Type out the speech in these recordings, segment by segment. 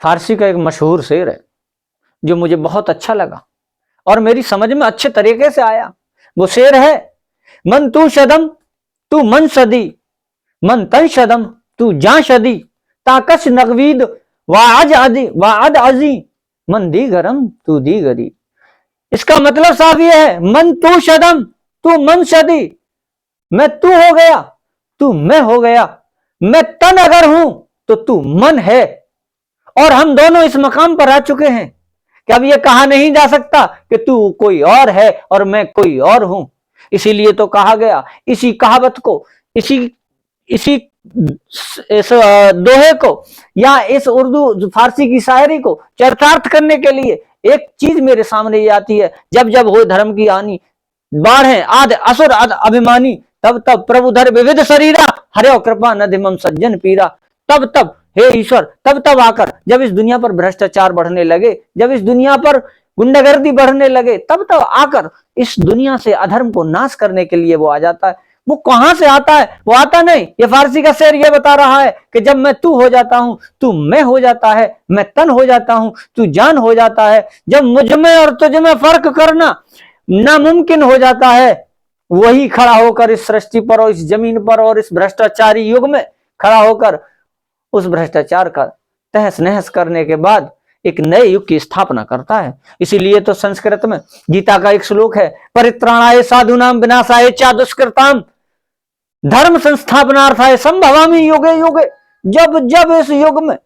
फारसी का एक मशहूर शेर है जो मुझे बहुत अच्छा लगा और मेरी समझ में अच्छे तरीके से आया। वो शेर है, मन तू शदम तू मन सदी, मन तन शदम तू जा शदी, ताकश नगवीद वाज अजी, मन दी गरम तू दी गरी। इसका मतलब साफ ये है, मन तू शदम तू मन सदी, मैं तू हो गया तू मैं हो गया, मैं तन अगर हूं तो तू मन है, और हम दोनों इस मकाम पर आ चुके हैं कि अब यह कहा नहीं जा सकता कि तू कोई और है और मैं कोई और हूं। इसीलिए तो कहा गया, इसी कहावत को, इसी इस दोहे को या इस उर्दू फारसी की शायरी को चरितार्थ करने के लिए एक चीज मेरे सामने ये आती है, जब जब हो धर्म की हानि, बाढ़े आद असुर आद अभिमानी, तब तब प्रभु धर विविध शरीरा, हरे कृपा नधिमम सज्जन पीरा। तब तब हे ईश्वर, तब तब आकर, जब इस दुनिया पर भ्रष्टाचार बढ़ने लगे, जब इस दुनिया पर गुंडागर्दी बढ़ने लगे, तब तब आकर इस दुनिया से अधर्म को नाश करने के लिए वो आ जाता है। वो कहां से आता है? वो आता नहीं, ये फारसी का शेर ये बता रहा है कि जब मैं तू हो जाता हूं, तू मैं हो जाता है, मैं तन हो जाता हूं, तू जान हो जाता है, जब मुझ में और तुझ में फर्क करना नामुमकिन हो जाता है, वही खड़ा होकर इस सृष्टि पर और इस जमीन पर और इस भ्रष्टाचारी युग में खड़ा होकर उस भ्रष्टाचार का तहस नहस करने के बाद एक नए युग की स्थापना करता है। इसीलिए तो संस्कृत में गीता का एक श्लोक है, परित्राणाय साधुनाम विनाशाय च दुष्कृताम धर्म संस्थापनार्थाय संभवामि युगे युगे। जब जब इस युग में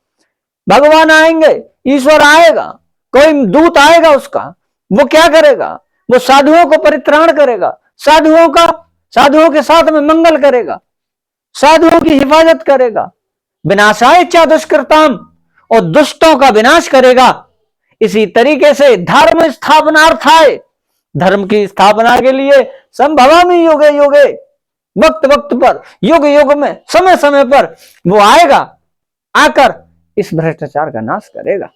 भगवान आएंगे, ईश्वर आएगा, कोई दूत आएगा, उसका वो क्या करेगा? वो साधुओं को परित्राण करेगा, साधुओं के साथ में मंगल करेगा, साधुओं की हिफाजत करेगा, विनाशाय च दुष्कृताम, और दुष्टों का विनाश करेगा। इसी तरीके से धर्म स्थापनार्थाय, धर्म की स्थापना के लिए संभवामि युगे युगे, वक्त वक्त पर, युग युग में, समय समय पर वो आएगा, आकर इस भ्रष्टाचार का नाश करेगा।